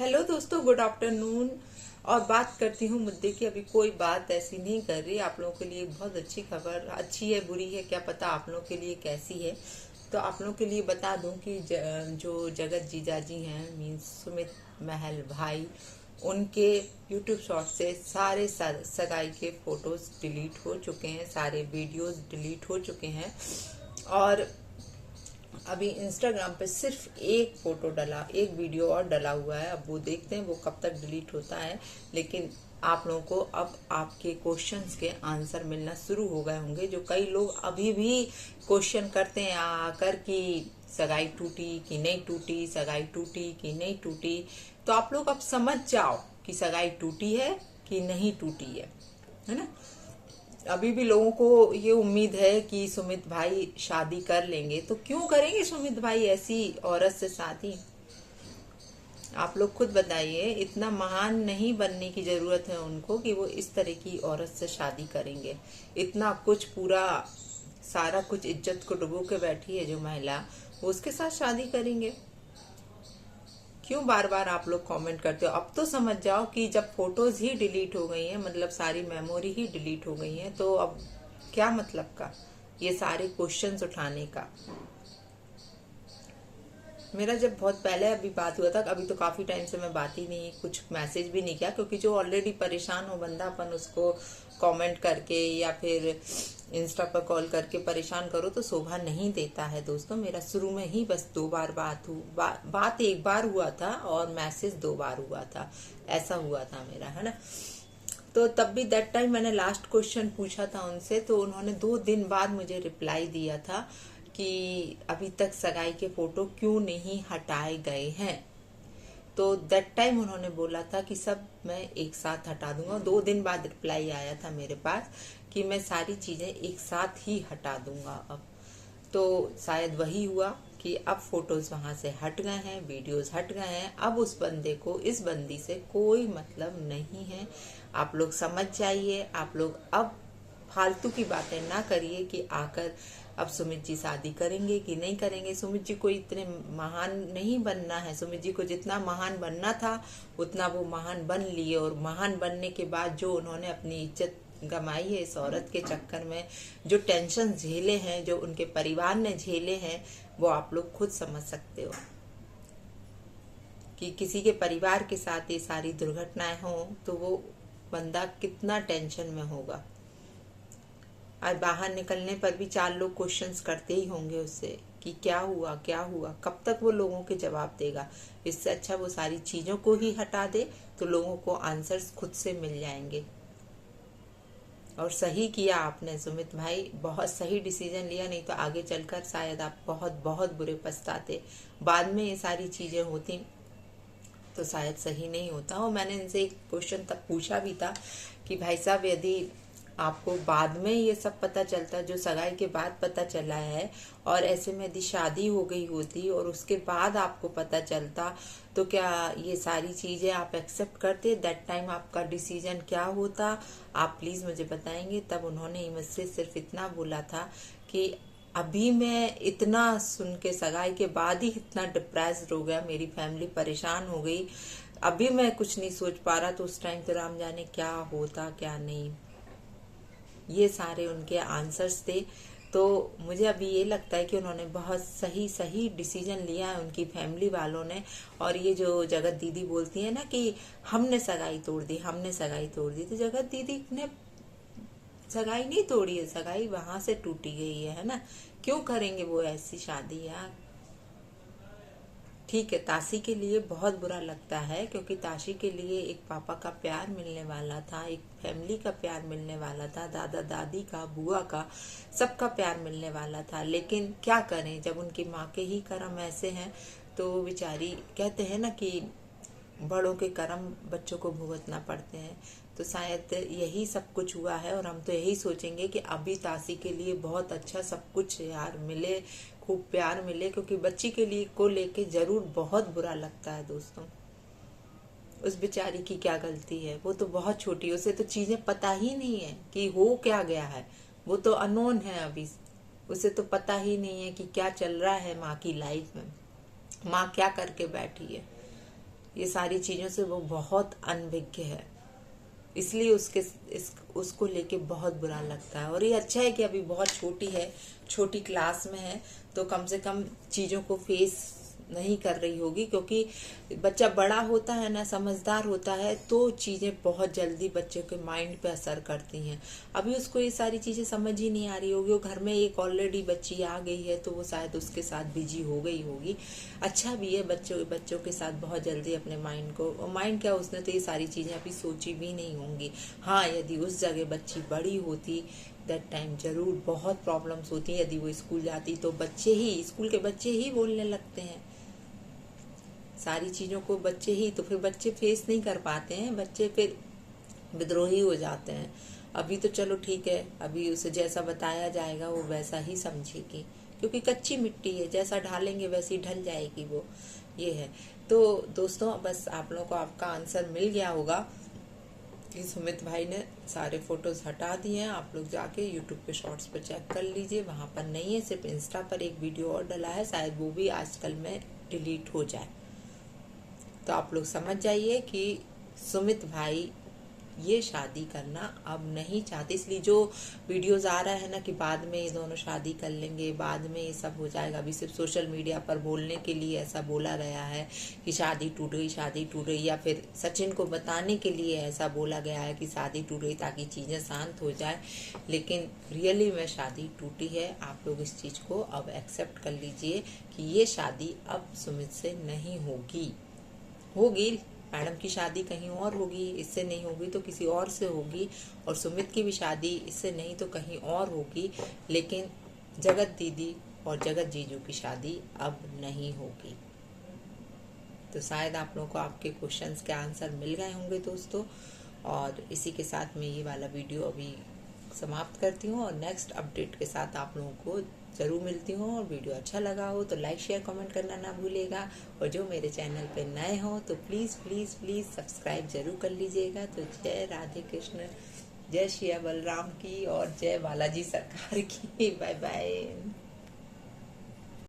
Hello दोस्तों, good afternoon. और बात करती हूँ मुद्दे की। अभी कोई बात ऐसी नहीं कर रही। आप लोगों के लिए बहुत अच्छी खबर, अच्छी है बुरी है क्या पता, आप लोगों के लिए कैसी है। तो आप लोगों के लिए बता दूं कि जो जगत जीजाजी हैं, मीन्स सुमित महल भाई, उनके यूट्यूब शॉर्ट से सारे सगाई के फोटोज डिलीट हो चुके हैं, सारे वीडियोस डिलीट हो चुके हैं। और अभी इंस्टाग्राम पे सिर्फ एक फोटो डला, एक वीडियो और डला हुआ है। अब वो देखते हैं वो कब तक डिलीट होता है। लेकिन आप लोगों को अब आपके क्वेश्चंस के आंसर मिलना शुरू हो गए होंगे। जो कई लोग अभी भी क्वेश्चन करते हैं आकर कि सगाई टूटी कि नहीं टूटी, सगाई टूटी कि नहीं टूटी। तो आप लोग अब समझ जाओ कि सगाई टूटी है कि नहीं टूटी है ना। अभी भी लोगों को ये उम्मीद है कि सुमित भाई शादी कर लेंगे। तो क्यों करेंगे सुमित भाई ऐसी औरत से शादी? आप लोग खुद बताइए। इतना महान नहीं बनने की जरूरत है उनको कि वो इस तरह की औरत से शादी करेंगे। इतना कुछ, पूरा सारा कुछ इज्जत को डुबो के बैठी है जो महिला, वो उसके साथ शादी करेंगे। क्यों बार बार आप लोग कमेंट करते हो? अब तो समझ जाओ कि जब फोटोज ही डिलीट हो गई हैं, मतलब सारी मेमोरी ही डिलीट हो गई हैं, तो अब क्या मतलब का ये सारे क्वेश्चंस उठाने का। मेरा जब बहुत पहले अभी बात हुआ था, अभी तो काफी टाइम से मैं बात ही नहीं, कुछ मैसेज भी नहीं किया, क्योंकि जो ऑलरेडी परेशान हो बंदा, अपन उसको कमेंट करके या फिर इंस्टा पर कॉल करके परेशान करो तो शोभा नहीं देता है दोस्तों। मेरा शुरू में ही बस 2 बार बात 1 बार हुआ था और मैसेज 2 बार हुआ था, ऐसा हुआ था मेरा, है ना। तो तब भी दैट टाइम मैंने लास्ट क्वेश्चन पूछा था उनसे, तो उन्होंने 2 दिन बाद मुझे रिप्लाई दिया था कि अभी तक सगाई के फोटो क्यों नहीं हटाए गए हैं। तो दैट टाइम उन्होंने बोला था कि सब मैं एक साथ हटा दूंगा। 2 दिन बाद रिप्लाई आया था मेरे पास कि मैं सारी चीजें एक साथ ही हटा दूंगा अब। तो शायद वही हुआ कि अब फोटोज वहां से हट गए हैं, वीडियोस हट गए हैं। अब उस बंदे को इस बंदी से कोई मतलब नहीं है। आप लोग समझ जाइए। आप लोग अब फालतू की बातें ना करिए कि आकर अब सुमित जी शादी करेंगे कि नहीं करेंगे। सुमित जी को इतने महान नहीं बनना है। सुमित जी को जितना महान बनना था उतना वो महान बन लिए, और महान बनने के बाद जो उन्होंने अपनी इज्जत गमाई है इस औरत के चक्कर में, जो टेंशन झेले हैं, जो उनके परिवार ने झेले हैं, वो आप लोग खुद समझ सकते हो कि किसी के परिवार के साथ ये सारी दुर्घटनाएं हो तो वो बंदा कितना टेंशन में होगा। आज बाहर निकलने पर भी 4 लोग क्वेश्चंस करते ही होंगे उससे कि क्या हुआ क्या हुआ, कब तक वो लोगों के जवाब देगा। इससे अच्छा वो सारी चीजों को ही हटा दे तो लोगों को आंसर्स खुद से मिल जाएंगे। और सही किया आपने सुमित भाई, बहुत सही डिसीजन लिया, नहीं तो आगे चलकर शायद आप बहुत बहुत बुरे पछताते। बाद में ये सारी चीजें होती तो शायद सही नहीं होता। और मैंने इनसे एक क्वेश्चन तब पूछा भी था कि भाई साहब, यदि आपको बाद में ये सब पता चलता, जो सगाई के बाद पता चला है, और ऐसे में यदि शादी हो गई होती और उसके बाद आपको पता चलता, तो क्या ये सारी चीजें आप एक्सेप्ट करते? दैट टाइम आपका डिसीजन क्या होता? आप प्लीज मुझे बताएंगे। तब उन्होंने मुझसे सिर्फ इतना बोला था कि अभी मैं इतना सुन के, सगाई के बाद ही इतना डिप्रेस्ड हो गया, मेरी फैमिली परेशान हो गई, अभी मैं कुछ नहीं सोच पा रहा। तो उस टाइम तो राम जाने क्या होता क्या नहीं। ये सारे उनके आंसर्स थे। तो मुझे अभी ये लगता है कि उन्होंने बहुत सही सही डिसीजन लिया है, उनकी फैमिली वालों ने। और ये जो जगत दीदी बोलती है ना कि हमने सगाई तोड़ दी, हमने सगाई तोड़ दी, तो जगत दीदी ने सगाई नहीं तोड़ी है, सगाई वहां से टूटी गई है ना। क्यों करेंगे वो ऐसी शादी यार? ठीक है, ताशी के लिए बहुत बुरा लगता है, क्योंकि ताशी के लिए एक पापा का प्यार मिलने वाला था, एक फैमिली का प्यार मिलने वाला था, दादा दादी का, बुआ का, सबका प्यार मिलने वाला था। लेकिन क्या करें, जब उनकी माँ के ही कर्म ऐसे हैं तो बेचारी, कहते हैं ना कि बड़ों के कर्म बच्चों को भुगतना पड़ते हैं। तो शायद यही सब कुछ हुआ है। और हम तो यही सोचेंगे कि अभी ताशी के लिए बहुत अच्छा सब कुछ यार मिले, खूब प्यार मिले, क्योंकि बच्ची के लिए को लेके जरूर बहुत बुरा लगता है दोस्तों। उस बेचारी की क्या गलती है? वो तो बहुत छोटी है, उसे तो चीजें पता ही नहीं है कि हो क्या गया है। वो तो अननोन है अभी, उसे तो पता ही नहीं है कि क्या चल रहा है माँ की लाइफ में, माँ क्या करके बैठी है। ये सारी चीजों से वो बहुत अनभिज्ञ है, इसलिए उसको लेके बहुत बुरा लगता है। और ये अच्छा है कि अभी बहुत छोटी है, छोटी क्लास में है, तो कम से कम चीजों को फेस नहीं कर रही होगी, क्योंकि बच्चा बड़ा होता है ना, समझदार होता है, तो चीजें बहुत जल्दी बच्चे के माइंड पे असर करती हैं। अभी उसको ये सारी चीजें समझ ही नहीं आ रही होगी। वो घर में एक ऑलरेडी बच्ची आ गई है, तो वो शायद उसके साथ बिजी हो गई होगी। अच्छा भी है बच्चों के साथ बहुत जल्दी अपने माइंड क्या, उसने तो ये सारी चीजें अभी सोची भी नहीं होंगी। हाँ, यदि उस जगह बच्ची बड़ी होती, दैट टाइम जरूर बहुत प्रॉब्लम्स होती। यदि वो स्कूल जाती तो स्कूल के बच्चे ही बोलने लगते हैं सारी चीजों को, बच्चे ही, तो फिर बच्चे फेस नहीं कर पाते हैं, बच्चे फिर विद्रोही हो जाते हैं। अभी तो चलो ठीक है, अभी उसे जैसा बताया जाएगा वो वैसा ही समझेगी, क्योंकि कच्ची मिट्टी है, जैसा ढालेंगे वैसी ढल जाएगी वो, ये है। तो दोस्तों, बस आप लोगों को आपका आंसर मिल गया होगा कि सुमित भाई ने सारे फोटोज हटा दिए हैं। आप लोग जाके यूट्यूब पे शॉर्ट्स पे चेक कर लीजिए, वहां पर नहीं है, सिर्फ इंस्टा पर एक वीडियो और डला है, शायद वो भी आजकल में डिलीट हो जाए। तो आप लोग समझ जाइए कि सुमित भाई ये शादी करना अब नहीं चाहते। इसलिए जो वीडियोज आ रहा है ना कि बाद में ये दोनों शादी कर लेंगे, बाद में ये सब हो जाएगा, अभी सिर्फ सोशल मीडिया पर बोलने के लिए ऐसा बोला गया है कि शादी टूट गई, या फिर सचिन को बताने के लिए ऐसा बोला गया है कि शादी टूट गई ताकि चीजें शांत हो जाए। लेकिन रियली में शादी टूटी है। आप लोग इस चीज को अब एक्सेप्ट कर लीजिए कि ये शादी अब सुमित से नहीं होगी। मैडम की शादी कहीं और होगी, इससे नहीं होगी तो किसी और से होगी, और सुमित की भी शादी इससे नहीं तो कहीं और होगी, लेकिन जगत दीदी और जगत जीजू की शादी अब नहीं होगी। तो शायद आप लोगों को आपके क्वेश्चंस के आंसर मिल गए होंगे दोस्तों। और इसी के साथ मैं ये वाला वीडियो अभी समाप्त करती हूँ, और नेक्स्ट अपडेट के साथ आप लोगों को जरूर मिलती हूँ। और वीडियो अच्छा लगा हो तो लाइक शेयर कमेंट करना ना भूलिएगा, और जो मेरे चैनल पे नए हो तो प्लीज़ प्लीज़ प्लीज़ सब्सक्राइब जरूर कर लीजिएगा। तो जय राधे कृष्ण, जय श्री बलराम की, और जय बालाजी सरकार की। Bye bye.